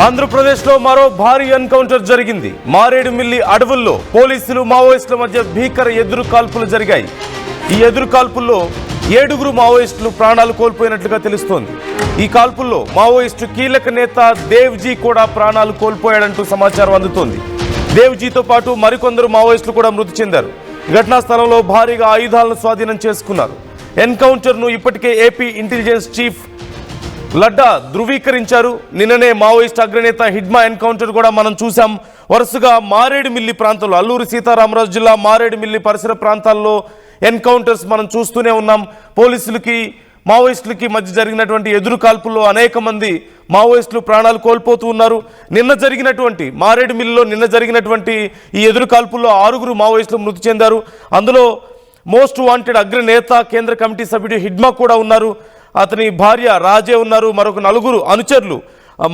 ఆంధ్రప్రదేశ్లో మరో భారీ ఎన్కౌంటర్ జరిగింది. మారేడుమిల్లి అడవుల్లో పోలీసులు మావోయిస్టుల మధ్య భీకర ఎదురు కాల్పులు జరిగాయి. ఈ ఎదురు కాల్పుల్లో 7 మావోయిస్టులు ప్రాణాలు కోల్పోయినట్లుగా తెలుస్తోంది. ఈ కాల్పుల్లో మావోయిస్టు కీలక నేత దేవ్జీ కూడా ప్రాణాలు కోల్పోయాడంటూ సమాచారం అందుతోంది. దేవ్జీతో పాటు మరికొందరు మావోయిస్టులు కూడా మృతి చెందారు. ఘటనా స్థలంలో భారీగా ఆయుధాలను స్వాధీనం చేసుకున్నారు. ఎన్కౌంటర్ను ఇప్పటికే ఏపీ ఇంటెలిజెన్స్ చీఫ్ లడ్డా ధృవీకరించారు. నిన్ననే మావోయిస్ట్ అగ్రనేత హిడ్మా ఎన్కౌంటర్ కూడా మనం చూసాం. వరుసగా మారేడుమిల్లి ప్రాంతంలో అల్లూరి సీతారామరాజు జిల్లా మారేడుమిల్లి పరిసర ప్రాంతాల్లో ఎన్కౌంటర్స్ మనం చూస్తూనే ఉన్నాం. పోలీసులకి మావోయిస్టులకి మధ్య జరిగినటువంటి ఎదురు కాల్పుల్లో అనేక మంది మావోయిస్టులు ప్రాణాలు కోల్పోతూ ఉన్నారు. మారేడుమిల్లిలో నిన్న జరిగినటువంటి ఈ ఎదురు కాల్పుల్లో 6 మావోయిస్టులు మృతి చెందారు. అందులో మోస్ట్ వాంటెడ్ అగ్రనేత కేంద్ర కమిటీ సభ్యుడు హిడ్మా కూడా ఉన్నారు. అతని భార్య రాజే ఉన్నారు. మరొక 4 అనుచరులు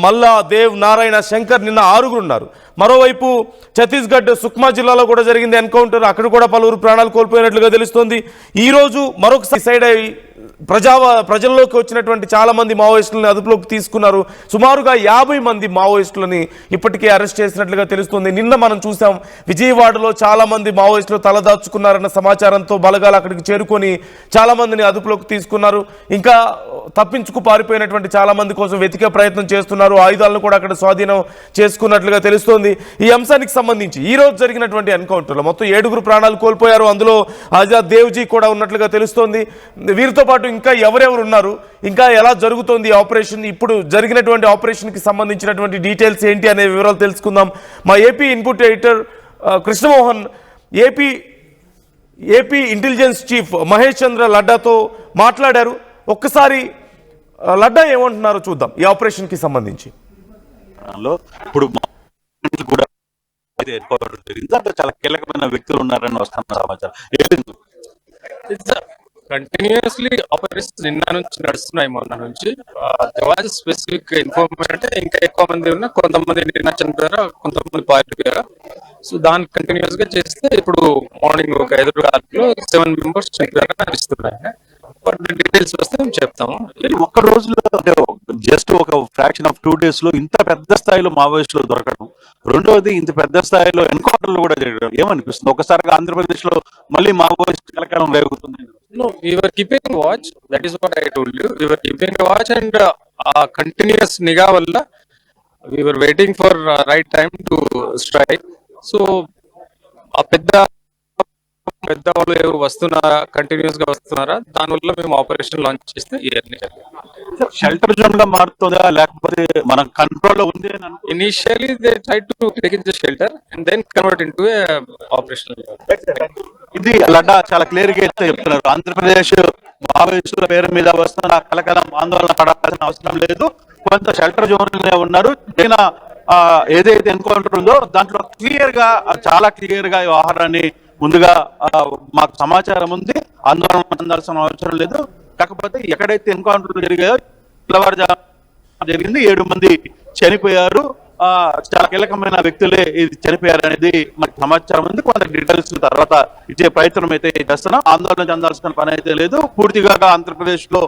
మల్లా, దేవ్, నారాయణ, శంకర్, నిన్న 6 ఉన్నారు. మరోవైపు ఛత్తీస్గఢ్ సుక్మా జిల్లాలో కూడా జరిగింది ఎన్కౌంటర్. అక్కడ కూడా పలువురు ప్రాణాలు కోల్పోయినట్లుగా తెలుస్తోంది. ఈరోజు మరొక సైడ్ ప్రజల్లోకి వచ్చినటువంటి చాలా మంది మావోయిస్టులను అదుపులోకి తీసుకున్నారు. సుమారుగా 50 మంది మావోయిస్టులని ఇప్పటికే అరెస్ట్ చేసినట్లుగా తెలుస్తుంది. నిన్న మనం చూసాం విజయవాడలో చాలా మంది మావోయిస్టులు తలదాచుకున్నారన్న సమాచారంతో బలగాలు అక్కడికి చేరుకొని చాలా మందిని అదుపులోకి తీసుకున్నారు. ఇంకా తప్పించుకు పారిపోయినటువంటి చాలా మంది కోసం వెతికే ప్రయత్నం చేస్తున్నారు. ఆయుధాలను కూడా అక్కడ స్వాధీనం చేసుకున్నట్లుగా తెలుస్తోంది. ఈ అంశానికి సంబంధించి ఈ రోజు జరిగినటువంటి ఎన్కౌంటర్లో మొత్తం 7 ప్రాణాలు కోల్పోయారు. అందులో ఆజాద్ దేవ్జీ కూడా ఉన్నట్లుగా తెలుస్తోంది. వీరితో పాటు ఇంకా ఎవరెవరు ఉన్నారు, ఇంకా ఎలా జరుగుతోంది ఆపరేషన్, ఇప్పుడు జరిగినటువంటి ఆపరేషన్కి సంబంధించినటువంటి డీటెయిల్స్ ఏంటి అనే వివరాలు తెలుసుకుందాం. మా AP input editor Krishnamohan AP intelligence chief Mahesh Chandra లడ్డాతో మాట్లాడారు. ఒక్కసారి లడ్డా ఏమంటున్నారో చూద్దాం ఈ ఆపరేషన్కి సంబంధించి. ఇప్పుడు కూడా చాలా కీలకమైన వ్యక్తులు ఉన్నారని వస్తున్న సమాచారం. కంటిన్యూస్లీ ఆపరేషన్స్ నిన్న నుంచి నడుస్తున్నాయి. మొన్న నుంచి స్పెసిఫిక్ ఇన్ఫర్మేషన్ అంటే ఇంకా ఎక్కువ మంది ఉన్నా, కొంతమంది నిన్న చనిపోయారా, కొంతమంది పారిపోయారా. సో దాన్ని కంటిన్యూస్ గా చేస్తే ఇప్పుడు మార్నింగ్ ఒక 5 గంటలకు 7 మెంబర్స్ చనిపోయారని అనిపిస్తున్నాయి. బట్ డీటెయిల్స్ వస్తే మేము చెప్తాము. ఒక్క రోజులో జస్ట్ ఒక ఫ్రాక్షన్ ఆఫ్ 2 days లో ఇంత పెద్ద స్థాయిలో మావోయిస్టులు దొరకడం, రెండవది ఇంత పెద్ద స్థాయిలో ఎన్కౌంటర్లు కూడా జరగడం ఏమనిపిస్తుంది? ఒకసారిగా ఆంధ్రప్రదేశ్ లో మళ్ళీ మావోయిస్ట్ కలకలం రేగుతుంది. No, we were keeping watch. That is what I told you. We were keeping a watch and continuous niga valla we were waiting for right time to strike. So ఆ పెద్ద వాళ్ళు ఎవరు వస్తున్నారా, కంటిన్యూస్ గా వస్తున్నారా, దానివల్ల మేము ఆపరేషన్ లాంచ్ చేస్తే ఇయర్లీ షెల్టర్ జోన్ గా మారుతుందా లేకపోతే మన కంట్రోల్ లో ఉంది? Initially they try to take in the shelter and then convert into a operation. ఇది లడ్డా చాలా క్లియర్ గా చెప్తున్నారు. ఆంధ్రప్రదేశ్ మావోయిస్టుల పేరు మీద వస్తున్న కలకలం ఆందోళన పడాల్సిన అవసరం లేదు. కొంత షెల్టర్ జోన్ ఉన్నారు. ఏదైతే ఎన్కౌంటర్ ఉందో దాంట్లో చాలా క్లియర్ గా ఈ వ్యవహారాన్ని ముందుగా మాకు సమాచారం ఉంది. ఆందోళన చెందాల్సిన అవసరం లేదు. కాకపోతే ఎక్కడైతే ఎన్కౌంటర్ జరిగాయో జరిగింది, 7 మంది చనిపోయారు. చాలా కీలకమైన వ్యక్తులే ఇది చనిపోయారు అనేది మనకు సమాచారం ఉంది. కొంత డీటెయిల్స్ తర్వాత ఇచ్చే ప్రయత్నం అయితే చేస్తున్నాం. ఆందోళన చెందాల్సిన పని అయితే లేదు. పూర్తిగా ఆంధ్రప్రదేశ్ లో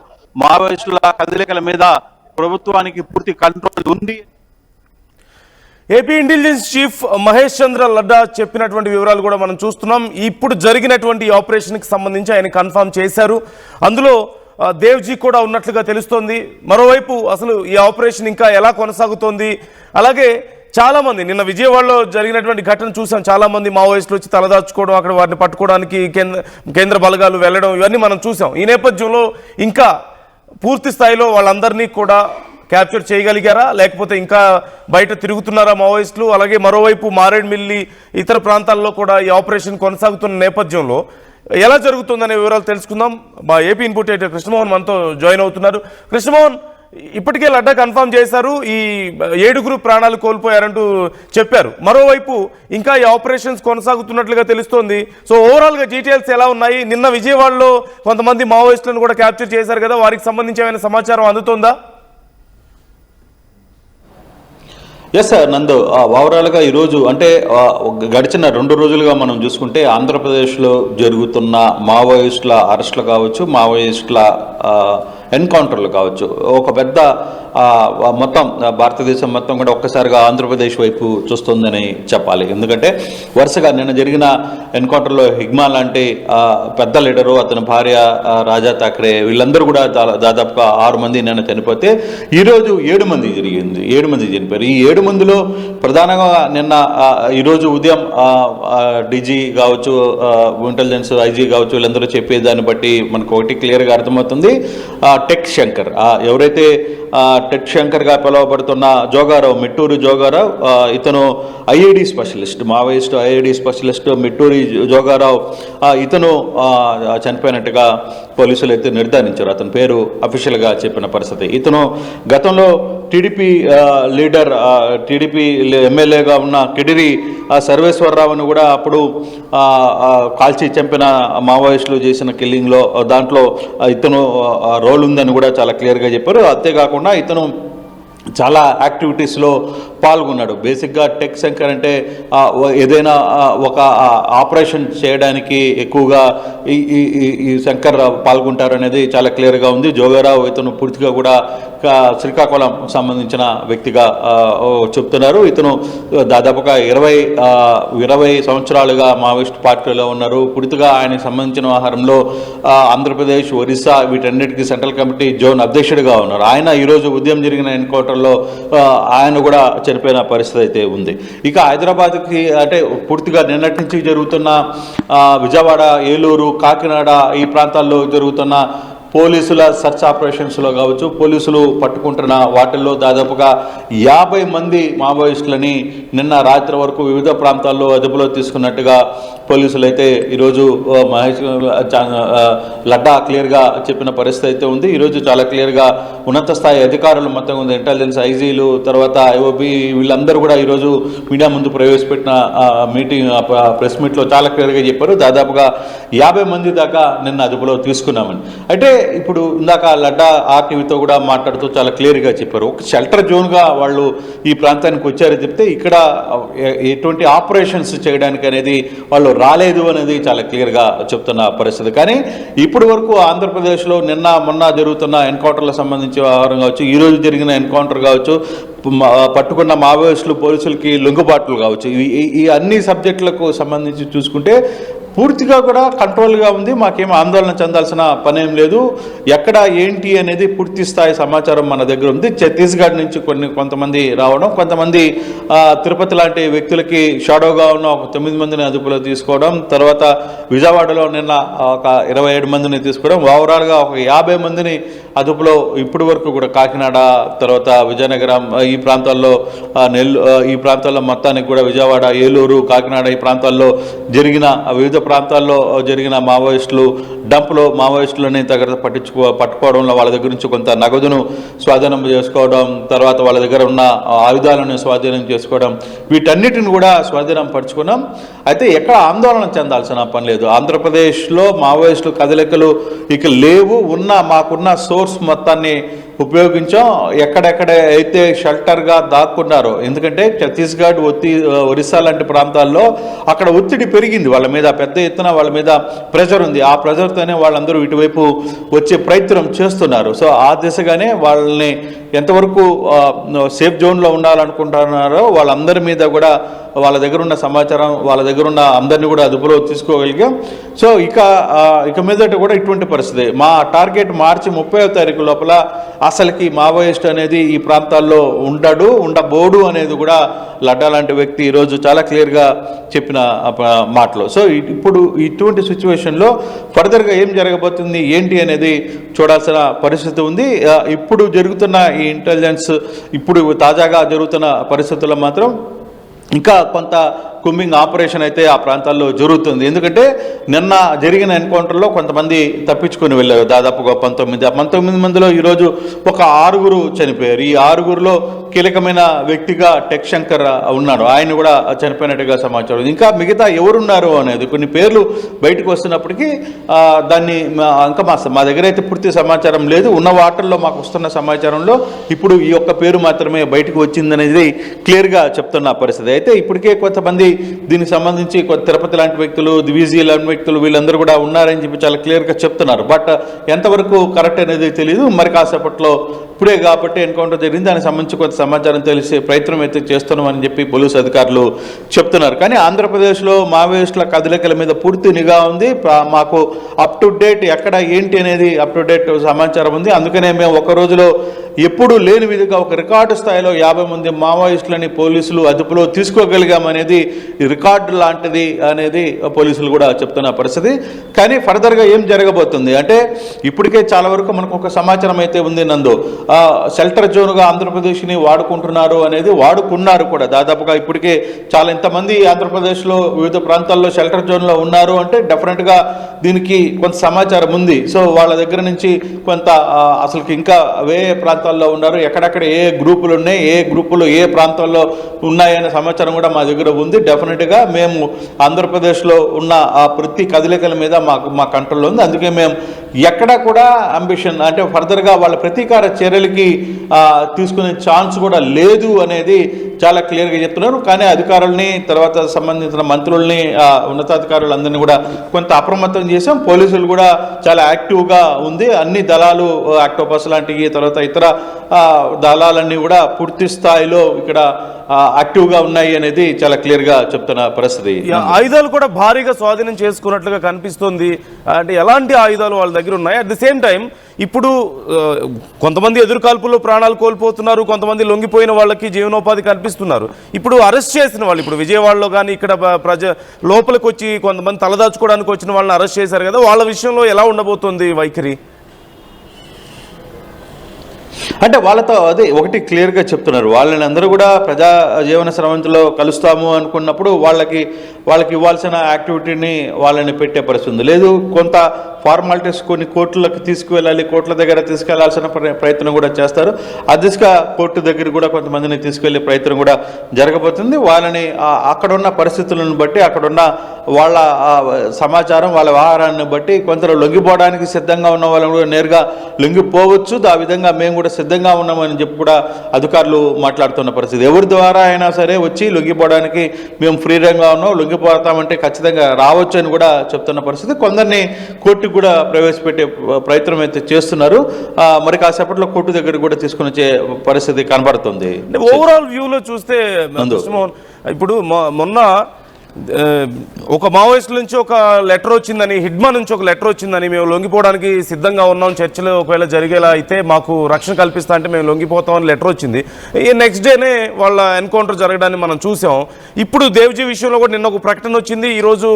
మావోయిస్టుల కదలికల మీద ప్రభుత్వానికి పూర్తి కంట్రోల్ ఉంది. ఏపీ ఇంటెలిజెన్స్ చీఫ్ మహేష్ చంద్ర లడ్డా చెప్పినటువంటి వివరాలు కూడా మనం చూస్తున్నాం. ఇప్పుడు జరిగినటువంటి ఆపరేషన్కి సంబంధించి ఆయన కన్ఫర్మ్ చేశారు. అందులో దేవ్జీ కూడా ఉన్నట్లుగా తెలుస్తోంది. మరోవైపు అసలు ఈ ఆపరేషన్ ఇంకా ఎలా కొనసాగుతోంది, అలాగే చాలామంది నిన్న విజయవాడలో జరిగినటువంటి ఘటన చూసాం. చాలామంది మావోయిస్టులు వచ్చి తలదాచుకోవడం, అక్కడ వారిని పట్టుకోవడానికి కేంద్ర బలగాలు వెళ్ళడం, ఇవన్నీ మనం చూసాం. ఈ నేపథ్యంలో ఇంకా పూర్తి స్థాయిలో వాళ్ళందరినీ కూడా క్యాప్చర్ చేయగలిగారా, లేకపోతే ఇంకా బయట తిరుగుతున్నారా మావోయిస్టులు? అలాగే మరోవైపు మారేడుమిల్లి ఇతర ప్రాంతాల్లో కూడా ఈ ఆపరేషన్ కొనసాగుతున్న నేపథ్యంలో ఎలా జరుగుతుందనే వివరాలు తెలుసుకుందాం. మా ఏపీ ఇన్పుట్ ఎడిటర్ కృష్ణమోహన్ మనతో జాయిన్ అవుతున్నారు. కృష్ణమోహన్, ఇప్పటికే లడ్డా కన్ఫర్మ్ చేశారు, ఈ 7 ప్రాణాలు కోల్పోయారంటూ చెప్పారు. మరోవైపు ఇంకా ఈ ఆపరేషన్స్ కొనసాగుతున్నట్లుగా తెలుస్తోంది. సో ఓవరాల్గా డీటెయిల్స్ ఎలా ఉన్నాయి? నిన్న విజయవాడలో కొంతమంది మావోయిస్టులను కూడా క్యాప్చర్ చేశారు కదా, వారికి సంబంధించి ఏమైనా సమాచారం అందుతోందా? ఎస్ సార్ నందు, ఓవరాల్గా ఈరోజు అంటే గడిచిన 2 రోజులుగా మనం చూసుకుంటే ఆంధ్రప్రదేశ్లో జరుగుతున్న మావోయిస్టుల అరెస్టులు కావచ్చు, మావోయిస్టుల ఎన్కౌంటర్లు కావచ్చు ఒక పెద్ద మొత్తం భారతదేశం మొత్తం కూడా ఒక్కసారిగా ఆంధ్రప్రదేశ్ వైపు చూస్తుందని చెప్పాలి. ఎందుకంటే వరుసగా నిన్న జరిగిన ఎన్కౌంటర్లో హిగ్మా లాంటి పెద్ద లీడరు, అతని భార్య రాజా థాకరే వీళ్ళందరూ కూడా దాదాపుగా 6 మంది నిన్న చనిపోతే ఈరోజు 7 మంది జరిగింది, 7 మంది చనిపోయారు. ఈ 7 మందిలో ప్రధానంగా నిన్న ఈరోజు ఉదయం డీజీ కావచ్చు, ఇంటెలిజెన్స్ ఐజీ కావచ్చు, వీళ్ళందరూ చెప్పేదాన్ని బట్టి మనకు ఒకటి క్లియర్గా అర్థమవుతుంది. టెక్ శంకర్, ఎవరైతే టెక్ శంకర్గా పిలువబడుతున్న జోగారావు, మిట్టూరు జోగారావు, ఇతను IID specialist, Maoist IID specialist మిట్టూరి Joga Rao, ఇతను చనిపోయినట్టుగా పోలీసులు అయితే నిర్ధారించారు. అతని పేరు అఫీషియల్గా చెప్పిన పరిస్థితి. ఇతను గతంలో టీడీపీ లీడర్, టీడీపీ ఎమ్మెల్యేగా ఉన్న కిడిరి సర్వేశ్వరరావుని కూడా అప్పుడు కాల్చి చంపిన మావోయిస్టులు చేసిన కిల్లింగ్లో దాంట్లో ఇతను రోల్ ఉందని కూడా చాలా క్లియర్గా చెప్పారు. అంతేకాకుండా ఇతను చాలా యాక్టివిటీస్లో పాల్గొన్నాడు. బేసిక్గా టెక్ శంకర్ అంటే ఏదైనా ఒక ఆపరేషన్ చేయడానికి ఎక్కువగా ఈ శంకర్ పాల్గొంటారు అనేది చాలా క్లియర్గా ఉంది. జోగారావు ఇతను పూర్తిగా కూడా శ్రీకాకుళం సంబంధించిన వ్యక్తిగా చెప్తున్నారు. ఇతను దాదాపుగా 20 సంవత్సరాలుగా మావోయిస్ట్ పార్టీలో ఉన్నారు. పూర్తిగా ఆయనకు సంబంధించిన వ్యవహారంలో ఆంధ్రప్రదేశ్, ఒరిస్సా వీటన్నిటికీ సెంట్రల్ కమిటీ జోన్ అధ్యక్షుడిగా ఉన్నారు. ఆయన ఈరోజు ఉదయం జరిగిన ఎన్కౌంటర్లో ఆయన కూడా చనిపోయిన పరిస్థితి అయితే ఉంది. ఇక హైదరాబాద్కి అంటే పూర్తిగా నిన్నటి నుంచి జరుగుతున్న విజయవాడ, ఏలూరు, కాకినాడ ఈ ప్రాంతాల్లో జరుగుతున్న పోలీసుల సర్చ్ ఆపరేషన్స్లో కావచ్చు, పోలీసులు పట్టుకుంటున్న వాటిల్లో దాదాపుగా 50 మంది మావోయిస్టులని నిన్న రాత్రి వరకు వివిధ ప్రాంతాల్లో అదుపులో తీసుకున్నట్టుగా పోలీసులు అయితే ఈరోజు మహేష్ లడ్డా క్లియర్గా చెప్పిన పరిస్థితి అయితే ఉంది. ఈరోజు చాలా క్లియర్గా ఉన్నత స్థాయి అధికారులు మొత్తం ఉంది, ఇంటెలిజెన్స్ ఐజీలు, తర్వాత ఐఓబి వీళ్ళందరూ కూడా ఈరోజు మీడియా ముందు ప్రవేశపెట్టిన ప్రెస్ మీట్లో చాలా క్లియర్గా చెప్పారు. దాదాపుగా 50 మంది దాకా నిన్న అదుపులో తీసుకున్నామని. అయితే ఇప్పుడు ఇందాక లడ్డా ఆర్టీవీతో కూడా మాట్లాడుతూ చాలా క్లియర్గా చెప్పారు. ఒక షెల్టర్ జోన్గా వాళ్ళు ఈ ప్రాంతానికి వచ్చారు చెప్తే ఇక్కడ ఎటువంటి ఆపరేషన్స్ చేయడానికి అనేది వాళ్ళు రాలేదు అనేది చాలా క్లియర్గా చెప్తున్న పరిస్థితి. కానీ ఇప్పటి వరకు ఆంధ్రప్రదేశ్లో నిన్న మొన్న జరుగుతున్న ఎన్కౌంటర్లకు సంబంధించి వ్యవహారం కావచ్చు, ఈరోజు జరిగిన ఎన్కౌంటర్ కావచ్చు, పట్టుకున్న మావోయిస్టులు పోలీసులకి లొంగుబాట్లు కావచ్చు, ఈ అన్ని సబ్జెక్టులకు సంబంధించి చూసుకుంటే పూర్తిగా కూడా కంట్రోల్గా ఉంది. మాకేం ఆందోళన చెందాల్సిన పనేం లేదు. ఎక్కడ ఏంటి అనేది పూర్తి స్థాయి సమాచారం మన దగ్గర ఉంది. ఛత్తీస్గఢ్ నుంచి కొంతమంది రావడం, కొంతమంది తిరుపతి లాంటి వ్యక్తులకి షాడోగా ఉన్న ఒక 9 మందిని అదుపులో తీసుకోవడం, తర్వాత విజయవాడలో నిన్న ఒక 27 మందిని తీసుకోవడం, ఓవరాల్గా ఒక 50 మందిని అదుపులో ఇప్పటి వరకు కూడా కాకినాడ, తర్వాత విజయనగరం ఈ ప్రాంతాల్లో, ఈ ప్రాంతాల్లో మొత్తానికి కూడా విజయవాడ, ఏలూరు, కాకినాడ ఈ ప్రాంతాల్లో జరిగిన వివిధ ప్రాంతాల్లో జరిగిన మావోయిస్టులు డంప్లో మావోయిస్టులని పట్టుకోవడంలో వాళ్ళ దగ్గర నుంచి కొంత నగదును స్వాధీనం చేసుకోవడం, తర్వాత వాళ్ళ దగ్గర ఉన్న ఆయుధాలను స్వాధీనం చేసుకోవడం, వీటన్నిటిని కూడా స్వాధీనం పరుచుకున్నాం. అయితే ఎక్కడ ఆందోళన చెందాల్సిన పని లేదు. ఆంధ్రప్రదేశ్లో మావోయిస్టులు కదలికలు ఇక లేవు. మాకున్న సోర్స్ మొత్తాన్ని ఉపయోగించాం. ఎక్కడెక్కడ అయితే షెల్టర్గా దాక్కున్నారో, ఎందుకంటే ఛత్తీస్గఢ్, ఒరిస్సా లాంటి ప్రాంతాల్లో అక్కడ ఒత్తిడి పెరిగింది, వాళ్ళ మీద పెద్ద ఎత్తున వాళ్ళ మీద ప్రెజర్ ఉంది. ఆ ప్రెజర్తోనే వాళ్ళందరూ ఇటువైపు వచ్చే ప్రయత్నం చేస్తున్నారు. సో ఆ దిశగానే వాళ్ళని ఎంతవరకు సేఫ్ జోన్లో ఉండాలనుకుంటున్నారో వాళ్ళందరి మీద కూడా వాళ్ళ దగ్గర ఉన్న సమాచారం, వాళ్ళ దగ్గర ఉన్న అందరినీ కూడా అదుపులో తీసుకోగలిగాం. సో ఇక మీదట కూడా ఇటువంటి పరిస్థితి. మా టార్గెట్ మార్చి 30వ తారీఖు లోపల అసలుకి మావోయిస్ట్ అనేది ఈ ప్రాంతాల్లో ఉండబోడు అనేది కూడా లడ్డా లాంటి వ్యక్తి ఈరోజు చాలా క్లియర్గా చెప్పిన మాటలు. సో ఇప్పుడు ఇటువంటి సిచ్యువేషన్లో ఫర్దర్గా ఏం జరగబోతుంది ఏంటి అనేది చూడాల్సిన పరిస్థితి ఉంది. ఇప్పుడు జరుగుతున్న ఈ ఇంటెలిజెన్స్, ఇప్పుడు తాజాగా జరుగుతున్న పరిస్థితుల్లో మాత్రం ఇంకా కొంత కుమ్మింగ్ ఆపరేషన్ అయితే ఆ ప్రాంతాల్లో జరుగుతుంది. ఎందుకంటే నిన్న జరిగిన ఎన్కౌంటర్లో కొంతమంది తప్పించుకొని వెళ్ళారు. దాదాపుగా 19 మందిలో ఈరోజు ఒక 6 చనిపోయారు. ఈ 6లో కీలకమైన వ్యక్తిగా టెక్ శంకర్ ఉన్నాడు. ఆయన కూడా చనిపోయినట్టుగా సమాచారం. ఇంకా మిగతా ఎవరున్నారు అనేది కొన్ని పేర్లు బయటకు వస్తున్నప్పటికీ దాన్ని ఇంకా మా దగ్గర అయితే పూర్తి సమాచారం లేదు. ఉన్న వార్తల్లో మాకు వస్తున్న సమాచారంలో ఇప్పుడు ఈ ఒక్క పేరు మాత్రమే బయటకు వచ్చిందనేది క్లియర్గా చెప్తున్న పరిస్థితి. అయితే ఇప్పటికే కొంతమంది దీనికి సంబంధించి తిరుపతి లాంటి వ్యక్తులు, దివిజీ లాంటి వ్యక్తులు వీళ్ళందరూ కూడా ఉన్నారని చెప్పి చాలా క్లియర్గా చెప్తున్నారు. బట్ ఎంతవరకు కరెక్ట్ అనేది తెలియదు. మరి కాసేపట్లో ఇప్పుడే కాబట్టి ఎన్కౌంటర్ జరిగింది, దానికి సంబంధించి కొంత సమాచారం తెలిసే ప్రయత్నం అయితే చేస్తున్నామని చెప్పి పోలీసు అధికారులు చెప్తున్నారు. కానీ ఆంధ్రప్రదేశ్లో మావోయిస్టుల కదలికల మీద పూర్తి నిఘా ఉంది. మాకు అప్ టు డేట్ ఎక్కడ ఏంటి అనేది అప్ టు డేట్ సమాచారం ఉంది. అందుకనే మేము ఒక రోజులో ఎప్పుడు లేని విధంగా ఒక రికార్డు స్థాయిలో 50 మంది మావోయిస్టులని పోలీసులు అదుపులో తీసుకోగలిగామనేది రికార్డు లాంటిది అనేది పోలీసులు కూడా చెప్తున్న పరిస్థితి. కానీ ఫర్దర్గా ఏం జరగబోతుంది అంటే ఇప్పటికే చాలా వరకు మనకు ఒక సమాచారం అయితే ఉంది. నందు షెల్టర్ జోన్గా ఆంధ్రప్రదేశ్ని వాడుకుంటున్నారు అనేది, వాడుకున్నారు కూడా దాదాపుగా. ఇప్పటికే చాలా ఇంతమంది ఆంధ్రప్రదేశ్లో వివిధ ప్రాంతాల్లో షెల్టర్ జోన్లో ఉన్నారు అంటే డెఫినెట్గా దీనికి కొంత సమాచారం ఉంది. సో వాళ్ళ దగ్గర నుంచి కొంత అసలుకి ఇంకా వేరే ప్రాంతాల్లో ఉన్నారు, ఎక్కడెక్కడ ఏ గ్రూపులు ఉన్నాయి, ఏ గ్రూపులు ఏ ప్రాంతాల్లో ఉన్నాయనే సమాచారం కూడా మా దగ్గర ఉంది. డెఫినెట్గా మేము ఆంధ్రప్రదేశ్లో ఉన్న ఆ ప్రతి కదలికల మీద మా కంట్రోల్లో ఉంది. అందుకే మేము ఎక్కడ కూడా అంబిషన్ అంటే ఫర్దర్గా వాళ్ళ ప్రతీకార చర్యలకి తీసుకునే ఛాన్స్ కూడా లేదు అనేది చాలా క్లియర్గా చెప్తున్నారు. కానీ అధికారుల్ని, తర్వాత సంబంధించిన మంత్రుల్ని, ఉన్నతాధికారులందరినీ కూడా కొంత అప్రమత్తం చేసాం. పోలీసులు కూడా చాలా యాక్టివ్గా ఉంది. అన్ని దళాలు, ఆక్టోపస్ లాంటివి, తర్వాత ఇతర దళాలన్నీ కూడా పూర్తి స్థాయిలో ఇక్కడ యాక్టివ్గా ఉన్నాయి అనేది చాలా క్లియర్గా చెప్తున్న పరిస్థితి. ఆయుధాలు కూడా భారీగా స్వాధీనం చేసుకున్నట్లుగా కనిపిస్తుంది. అంటే ఎలాంటి ఆయుధాలు వాళ్ళ దగ్గర ఉన్నాయి? అట్ ది సేమ్ టైం ఇప్పుడు కొంతమంది ఎదురుకాల్పుల్లో ప్రాణాలు కోల్పోతున్నారు, కొంతమంది లొంగిపోయిన వాళ్ళకి జీవనోపాధి కల్పిస్తున్నారు. ఇప్పుడు అరెస్ట్ చేసిన వాళ్ళు, ఇప్పుడు విజయవాడలో కానీ ఇక్కడ లోపలికి వచ్చి కొంతమంది తలదాచుకోవడానికి వచ్చిన వాళ్ళని అరెస్ట్ చేశారు కదా, వాళ్ళ విషయంలో ఎలా ఉండబోతుంది వైఖరి? అంటే వాళ్ళతో అదే ఒకటి క్లియర్గా చెప్తున్నారు. వాళ్ళని అందరూ కూడా ప్రజా జీవన స్రవంతిలో కలుస్తాము అనుకున్నప్పుడు వాళ్ళకి ఇవ్వాల్సిన యాక్టివిటీని వాళ్ళని పెట్టే పరిస్థితి ఉంది. లేదు, కొంత ఫార్మాలిటీస్ కొన్ని కోర్టులకు తీసుకువెళ్ళాలి, కోర్టుల దగ్గర తీసుకెళ్లాల్సిన ప్రయత్నం కూడా చేస్తారు. అదిగా కోర్టు దగ్గర కూడా కొంతమందిని తీసుకెళ్లే ప్రయత్నం కూడా జరగబోతుంది. వాళ్ళని అక్కడున్న పరిస్థితులను బట్టి, అక్కడున్న వాళ్ళ సమాచారం, వాళ్ళ వ్యవహారాన్ని బట్టి కొందరు లొంగిపోవడానికి సిద్ధంగా ఉన్న వాళ్ళని కూడా నేరుగా లొంగిపోవచ్చు. ఆ విధంగా మేము కూడా సిద్ధంగా ఉన్నామని చెప్పి కూడా అధికారులు మాట్లాడుతున్న పరిస్థితి. ఎవరి ద్వారా అయినా సరే వచ్చి లొంగిపోవడానికి మేము ఫ్రీడంగా ఉన్నాం, లొంగిపోతామంటే ఖచ్చితంగా రావచ్చు అని కూడా చెప్తున్న పరిస్థితి. కొందరిని కోర్టుకు కూడా ప్రవేశపెట్టే ప్రయత్నం అయితే చేస్తున్నారు. మరి కాసేపట్లో కోర్టు దగ్గర కూడా తీసుకుని వచ్చే పరిస్థితి కనబడుతుంది. ఓవరాల్ వ్యూలో చూస్తే ఇప్పుడు మొన్న ఒక మావోయిస్టుల నుంచి ఒక లెటర్ వచ్చిందని, హిడ్మా నుంచి ఒక లెటర్ వచ్చిందని, మేము లొంగిపోవడానికి సిద్ధంగా ఉన్నాం, చర్చలు ఒకవేళ జరిగేలా అయితే మాకు రక్షణ కల్పిస్తా అంటే మేము లొంగిపోతామని లెటర్ వచ్చింది. ఈ నెక్స్ట్ డేనే వాళ్ళ ఎన్కౌంటర్ జరగడాన్ని మనం చూసాం. ఇప్పుడు దేవ్జీ విషయంలో కూడా నిన్న ఒక ప్రకటన వచ్చింది, ఈరోజు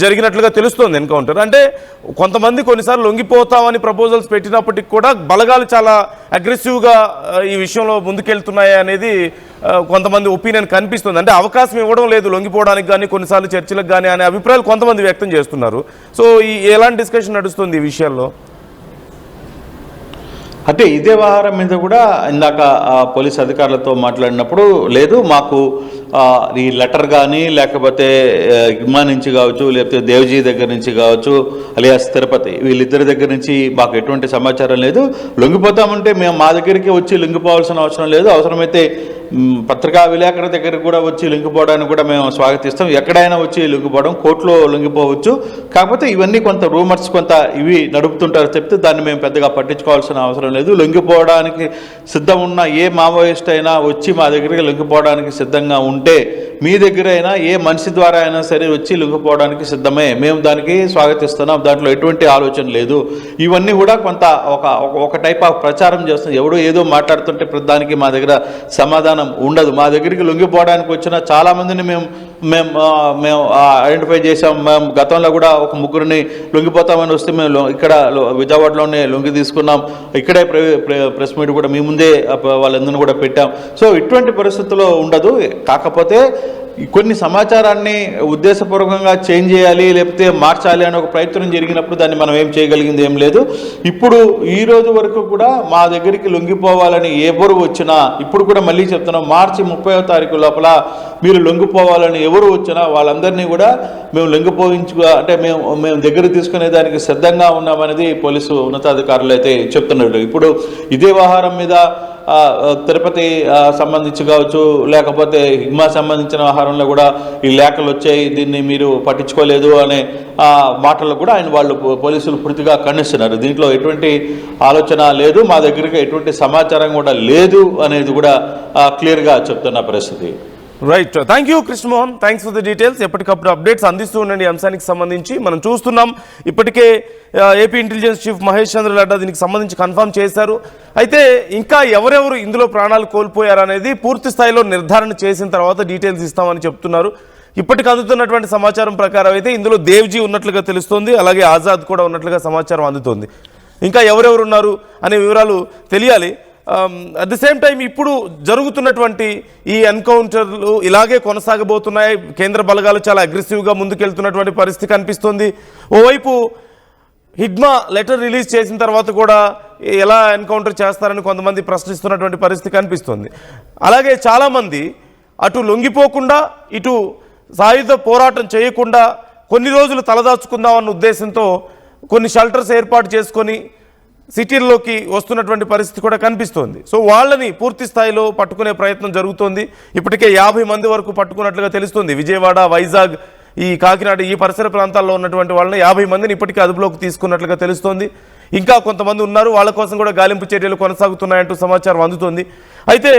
జరిగినట్లుగా తెలుస్తోంది ఎన్కౌంటర్. అంటే కొంతమంది కొన్నిసార్లు లొంగిపోతామని ప్రపోజల్స్ పెట్టినప్పటికీ కూడా బలగాలు చాలా అగ్రెసివ్గా ఈ విషయంలో ముందుకెళ్తున్నాయి అనేది కొంతమంది ఒపీనియన్ కనిపిస్తుంది. అంటే అవకాశం ఇవ్వడం లేదు లొంగిపోవడానికి కానీ, కొన్నిసార్లు చర్చలకు కానీ అనే అభిప్రాయాలు కొంతమంది వ్యక్తం చేస్తున్నారు. సో ఎలాంటి డిస్కషన్ నడుస్తుంది ఈ విషయాల్లో? అంటే ఇదే వ్యవహారం మీద కూడా ఇందాక పోలీస్ అధికారులతో మాట్లాడినప్పుడు, లేదు మాకు ఈ లెటర్ కానీ, లేకపోతే హిడ్మా నుంచి కావచ్చు, లేకపోతే దేవ్జీ దగ్గర నుంచి కావచ్చు, అలియాస్ తిరుపతి, వీళ్ళిద్దరి దగ్గర నుంచి మాకు ఎటువంటి సమాచారం లేదు. లొంగిపోతామంటే మేము మా దగ్గరికి వచ్చి లొంగిపోవాల్సిన అవసరం లేదు. అవసరమైతే పత్రికా విలేకరుల దగ్గర కూడా వచ్చి లొంగిపోవడానికి కూడా మేము స్వాగతిస్తాం. ఎక్కడైనా వచ్చి లొంగిపోవడం, కోర్టులో లొంగిపోవచ్చు. కాకపోతే ఇవన్నీ కొంత రూమర్స్, కొంత ఇవి నడుపుతుంటారు చెప్తే దాన్ని మేము పెద్దగా పట్టించుకోవాల్సిన అవసరం లేదు. లొంగిపోవడానికి సిద్ధం ఉన్న ఏ మావోయిస్ట్ అయినా వచ్చి మా దగ్గరికి లొంగిపోవడానికి సిద్ధంగా ఉంటే, మీ దగ్గర అయినా ఏ మనిషి ద్వారా అయినా సరే వచ్చి లొంగిపోవడానికి సిద్ధమే, మేము దానికి స్వాగతిస్తున్నాం, దాంట్లో ఎటువంటి ఆలోచన లేదు. ఇవన్నీ కూడా కొంత ఒక టైప్ ఆఫ్ ప్రచారం చేస్తుంది. ఎవడో ఏదో మాట్లాడుతుంటే ప్రతిదానికి మా దగ్గర సమాధానం ఉండదు. మా దగ్గరికి లొంగిపోవడానికి వచ్చిన చాలామందిని మేము ఐడెంటిఫై చేసాం. మేము గతంలో కూడా ఒక ముగ్గురిని లొంగిపోతామని వస్తే మేము ఇక్కడ విజయవాడలోనే లొంగి తీసుకున్నాం. ఇక్కడే ప్రెస్ మీట్ కూడా మీ ముందే వాళ్ళందరినీ కూడా పెట్టాం. సో ఇటువంటి పరిస్థితుల్లో ఉండదు. కాకపోతే కొన్ని సమాచారాన్ని ఉద్దేశపూర్వకంగా చేంజ్ చేయాలి, లేకపోతే మార్చాలి అనే ఒక ప్రయత్నం జరిగినప్పుడు దాన్ని మనం ఏం చేయగలిగింది ఏం లేదు. ఇప్పుడు ఈ రోజు వరకు కూడా మా దగ్గరికి లొంగిపోవాలని ఎవరు వచ్చినా, ఇప్పుడు కూడా మళ్ళీ చెప్తున్నాం, మార్చి 30వ తారీఖు లోపల మీరు లొంగిపోవాలని ఎవరు వచ్చినా వాళ్ళందరినీ కూడా మేము అంటే మేము దగ్గర తీసుకునే దానికి సిద్ధంగా ఉన్నామనేది పోలీసు ఉన్నతాధికారులు అయితే చెప్తున్నారు. ఇప్పుడు ఇదే వ్యవహారం మీద తిరుపతి సంబంధించి కావచ్చు, లేకపోతే హిగ్మా సంబంధించిన ఆహారంలో కూడా ఈ లేఖలు వచ్చాయి, దీన్ని మీరు పట్టించుకోలేదు అనే మాటలు కూడా వాళ్ళు పోలీసులు పూర్తిగా ఖండిస్తున్నారు. దీంట్లో ఎటువంటి ఆలోచన లేదు, మా దగ్గరికి ఎటువంటి సమాచారం కూడా లేదు అనేది కూడా క్లియర్గా చెప్తున్న పరిస్థితి. Right, thank you Krishnamohan, thanks for the details. ఎప్పటికప్పుడు అప్డేట్స్ అందిస్తూ ఉండండి అంశానికి సంబంధించి. మనం చూస్తున్నాం ఇప్పటికే ఏపీ ఇంటెలిజెన్స్ చీఫ్ మహేష్ చంద్ర లడ్డా దీనికి సంబంధించి కన్ఫర్మ్ చేశారు. అయితే ఇంకా ఎవరెవరు ఇందులో ప్రాణాలు కోల్పోయారనేది పూర్తి స్థాయిలో నిర్ధారణ చేసిన తర్వాత డీటెయిల్స్ ఇస్తామని చెప్తున్నారు. ఇప్పటికి అందుతున్నటువంటి సమాచారం ప్రకారం అయితే ఇందులో దేవ్జీ ఉన్నట్లుగా తెలుస్తోంది, అలాగే ఆజాద్ కూడా ఉన్నట్లుగా సమాచారం అందుతోంది. ఇంకా ఎవరెవరు ఉన్నారు అనే వివరాలు తెలియాలి. అట్ ది సేమ్ టైం ఇప్పుడు జరుగుతున్నటువంటి ఈ ఎన్కౌంటర్లు ఇలాగే కొనసాగబోతున్నాయి. కేంద్ర బలగాలు చాలా అగ్రెసివ్గా ముందుకెళ్తున్నటువంటి పరిస్థితి కనిపిస్తుంది. ఓవైపు హిగ్మా లెటర్ రిలీజ్ చేసిన తర్వాత కూడా ఎలా ఎన్కౌంటర్ చేస్తారని కొంతమంది ప్రశ్నిస్తున్నటువంటి పరిస్థితి కనిపిస్తుంది. అలాగే చాలామంది అటు లొంగిపోకుండా ఇటు సాయుధ పోరాటం చేయకుండా కొన్ని రోజులు తలదాచుకుందామన్న ఉద్దేశంతో కొన్ని షెల్టర్స్ ఏర్పాటు చేసుకొని సిటీల్లోకి వస్తున్నటువంటి పరిస్థితి కూడా కనిపిస్తోంది. సో వాళ్ళని పూర్తి స్థాయిలో పట్టుకునే ప్రయత్నం జరుగుతోంది. ఇప్పటికే 50 మంది వరకు పట్టుకున్నట్లుగా తెలుస్తుంది. విజయవాడ, వైజాగ్, ఈ కాకినాడ ఈ పరిసర ప్రాంతాల్లో ఉన్నటువంటి వాళ్ళని 50 మందిని ఇప్పటికే అదుపులోకి తీసుకున్నట్లుగా తెలుస్తోంది. ఇంకా కొంతమంది ఉన్నారు, వాళ్ళ కోసం కూడా గాలింపు చర్యలు కొనసాగుతున్నాయంటూ సమాచారం అందుతోంది. అయితే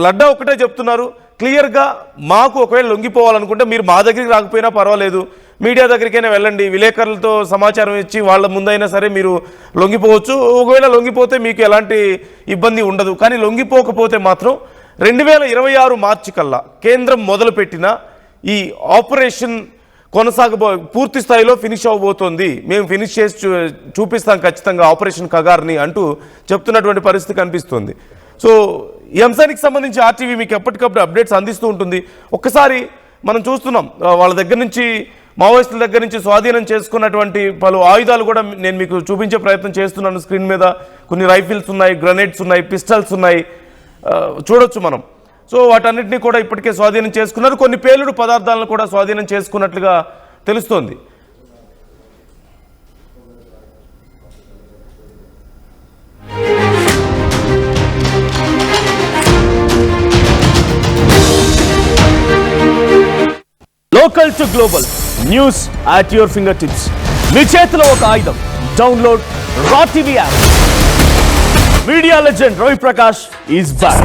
లడ్డా ఒకటే చెప్తున్నారు క్లియర్గా, మాకు ఒకవేళ లొంగిపోవాలనుకుంటే మీరు మా దగ్గరికి రాకపోయినా పర్వాలేదు, మీడియా దగ్గరికైనా వెళ్ళండి, విలేకరులతో సమాచారం ఇచ్చి వాళ్ళ ముందైనా సరే మీరు లొంగిపోవచ్చు, ఒకవేళ లొంగిపోతే మీకు ఎలాంటి ఇబ్బంది ఉండదు. కానీ లొంగిపోకపోతే మాత్రం 2026 మార్చి కల్లా కేంద్రం మొదలుపెట్టిన ఈ ఆపరేషన్ పూర్తి స్థాయిలో ఫినిష్ అవ్వబోతోంది, మేము ఫినిష్ చేసి చూపిస్తాం ఖచ్చితంగా ఆపరేషన్ కగార్ని అంటూ చెప్తున్నటువంటి పరిస్థితి కనిపిస్తుంది. సో ఈ అంశానికి సంబంధించి ఆర్టీవీ మీకు ఎప్పటికప్పుడు అప్డేట్స్ అందిస్తూ ఉంటుంది. ఒక్కసారి మనం చూస్తున్నాం వాళ్ళ దగ్గర నుంచి, మావోయిస్టుల దగ్గర నుంచి స్వాధీనం చేసుకున్నటువంటి పలు ఆయుధాలు కూడా నేను మీకు చూపించే ప్రయత్నం చేస్తున్నాను. స్క్రీన్ మీద కొన్ని రైఫిల్స్ ఉన్నాయి, గ్రెనేడ్స్ ఉన్నాయి, పిస్టల్స్ ఉన్నాయి, చూడొచ్చు మనం. సో వాటన్నిటినీ కూడా ఇప్పటికే స్వాధీనం చేసుకున్నారు. కొన్ని పేలుడు పదార్థాలను కూడా స్వాధీనం చేసుకున్నట్లుగా తెలుస్తోంది. Local to global news at your finger tips. మీ చేతిలో ఒక ఆయుధం. Download Raa TV app. Media legend Ravi Prakash is back.